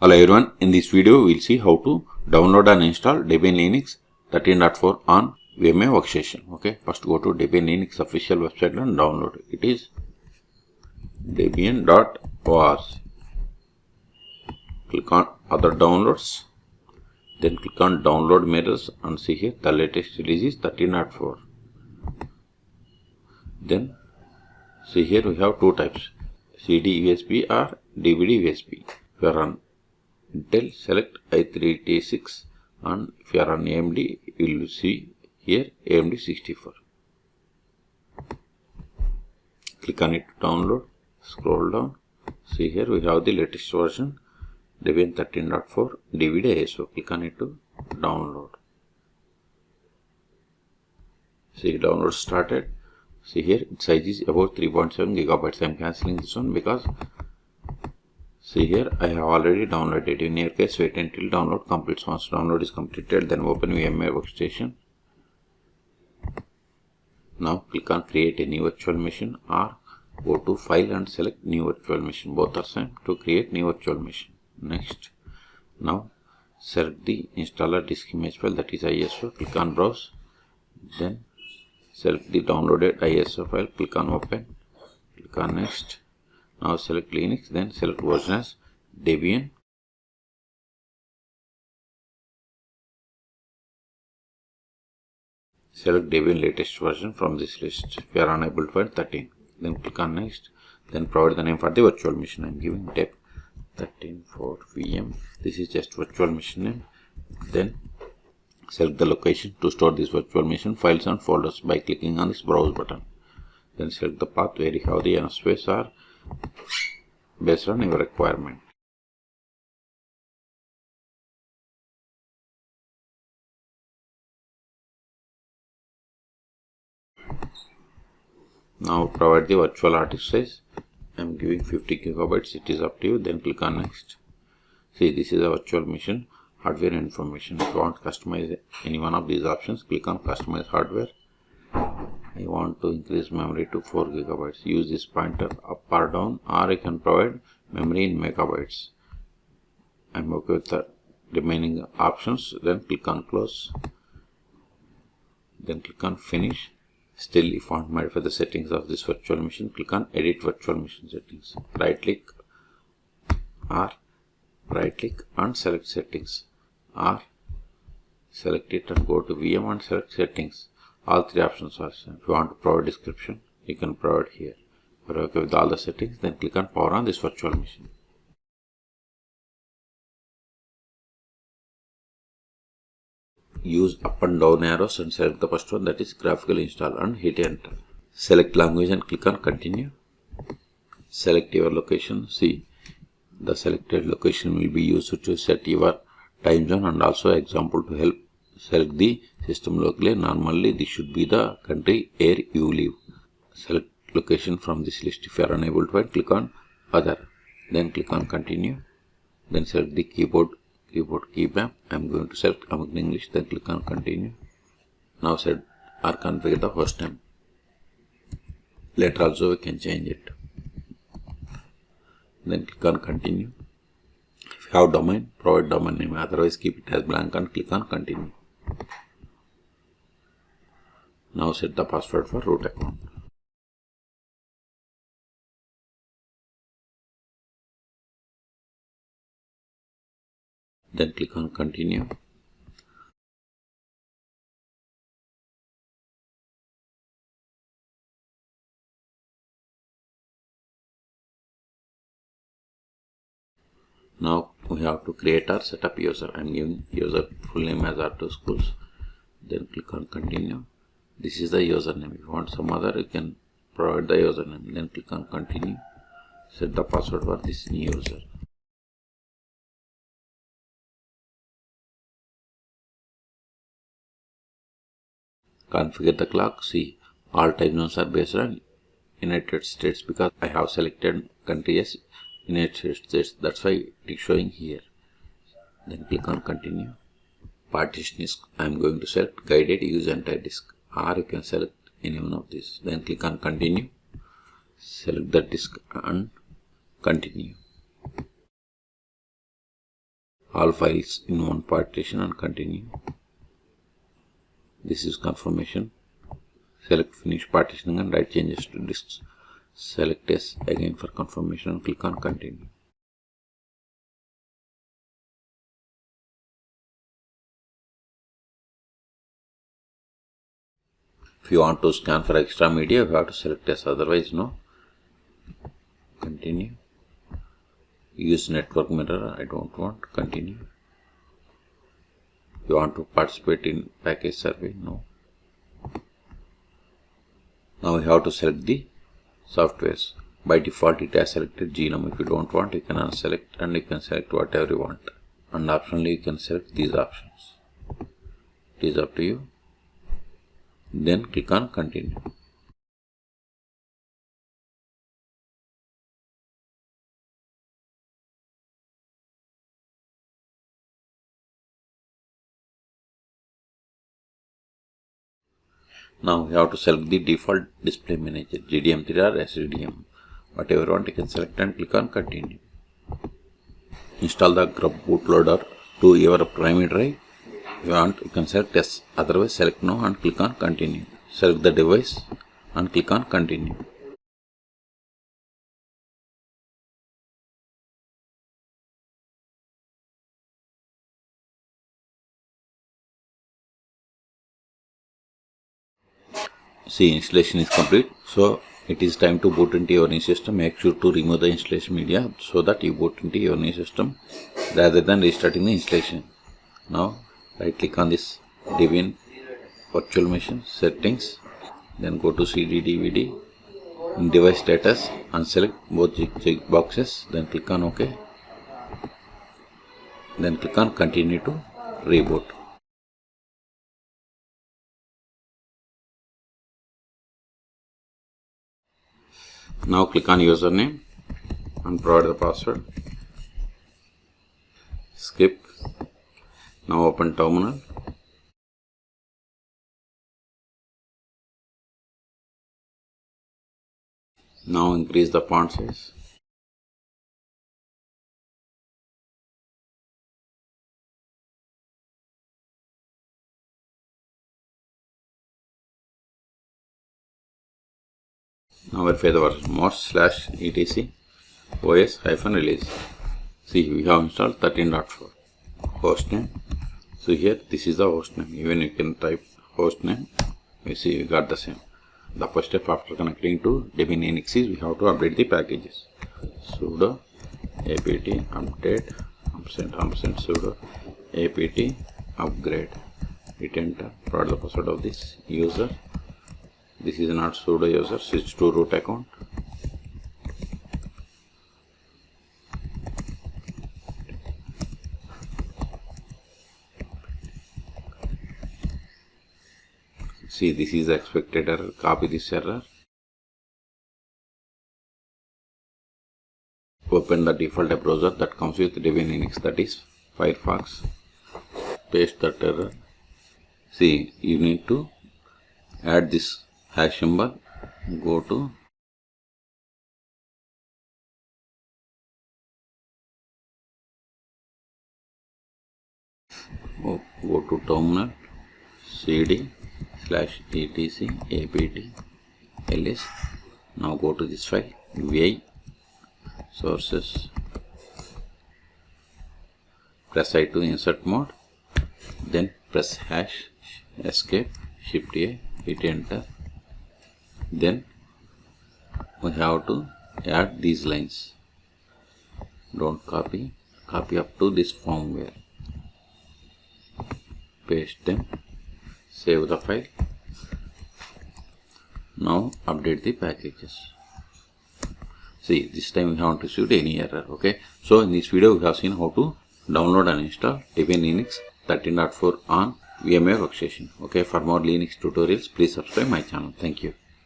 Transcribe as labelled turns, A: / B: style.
A: Hello everyone, in this video we will see how to download and install Debian Linux 13.4 on VMware workstation. Okay, first go to Debian Linux official website and download. It is debian.org. Click on other downloads, then click on download mirrors and see here the latest release is 13.4. Then see here we have two types, CD USB or DVD USB. If you are on Intel, select i386, and if you are on AMD, you will see here AMD 64. Click on it to download, scroll down, see here we have the latest version Debian 13.4 DVD ISO. Click on it to download. See, download started. See here its size is about 3.7 gigabytes. I am cancelling this one because see here I have already downloaded. In your case, wait until download completes. Once download is completed, then open VMware workstation. Now click on create a new virtual machine or go to file and select new virtual machine. Both are same to create new virtual machine. Next, now select the installer disk image file, that is ISO. Click on browse, then select the downloaded ISO file. Click on open. Click on next. Now select Linux, then select version as Debian. Select Debian latest version from this list. If you are unable to find 13, then click on next. Then provide the name for the virtual machine. I am giving Deb 13.4 VM. This is just virtual machine name. Then select the location to store this virtual machine files and folders by clicking on this browse button. Then select the path where you have the enough space or based on your requirement. Now provide the virtual hard disk size. I am giving 50 gigabytes. It is up to you. Then click on next. See, this is a virtual machine hardware information. If you want to customize any one of these options, click on customize hardware. I want to increase memory to 4 gigabytes. Use this pointer up or down, or I can provide memory in megabytes. I am okay with the remaining options. Then click on close. Then click on finish. Still, if you want to modify the settings of this virtual machine, click on edit virtual machine settings. Right click and select settings, or select it and go to VM and select settings. All three options are same. If you want to provide description, you can provide here. If you are okay with all the settings, then click on power on this virtual machine. Use up and down arrows and select the first one, that is graphical install, and hit enter. Select language and click on continue. Select your location. See, the selected location will be used to set your time zone and also example to help select the system locally. Normally this should be the country where you live. Select location from this list. If you are unable to find, click on other, then click on continue. Then select the keyboard key map. I am going to select American English, then click on continue. Now set or configure the host name. Later also we can change it. Then click on continue. If you have domain, provide domain name, otherwise keep it as blank and click on continue. Now set the password for root account. Then click on continue. Now we have to create our setup user. I am giving user full name as R2 schools. Then click on continue. This is the username. If you want some other, you can provide the username. Then click on continue. Set the password for this new user. Configure the clock. See, all time zones are based on United States because I have selected country as United States. That's why it is showing here. Then click on continue. Partition disk. I am going to select guided use entire disk, or you can select any one of these. Then click on continue. Select the disk and continue. all files in one partition and continue. This is confirmation. Select finish partitioning and write changes to disks. Select yes again for confirmation and click on continue. If you want to scan for extra media, you have to select yes, otherwise no. Continue. Use network mirror, I don't want. Continue. You want to participate in package survey? No. Now you have to select the softwares. By default it has selected GNOME. If you don't want, you can unselect and you can select whatever you want. And optionally you can select these options. It is up to you. Then click on continue. Now you have to select the default display manager, GDM3 or SDM. Whatever you want, you can select and click on continue. Install the grub bootloader to your primary drive. If you want, you can select yes, otherwise select no and click on continue. Select the device and click on continue. See, installation is complete. So it is time to boot into your new system. Make sure to remove the installation media so that you boot into your new system rather than restarting the installation. Now right click on this Debian virtual machine settings, then go to CD DVD, in device status and select both check boxes, then click on OK, then click on continue to reboot. Now click on username and provide the password. Skip. Now open terminal. Now increase the font size. Now verify the version most/etc os-release. See, we have installed 13.4. Hostname. So here this is the hostname. Even you can type hostname. You see, we got the same. The first step after connecting to Debian Linux is we have to update the packages. Sudo apt update & sudo apt upgrade. Hit enter. Provide the password of this user. This is not sudo user. Switch to root account. See, this is the expected error. Copy this error. Open the default browser that comes with Debian Linux, that is Firefox. Paste that error. See, you need to add this hash symbol. Go to terminal, cd/etc apt ls. Now go to this file, vi sources, press I to insert mode, then press hash, escape, shift A, hit enter. Then we have to add these lines. Don't copy up to this firmware. Paste them, save the file. Now update the packages. See, this time we haven't received any error. Okay, so in this video we have seen how to download and install Debian Linux 13.4 on VMware workstation. Okay, for more Linux tutorials, please subscribe my channel. Thank you.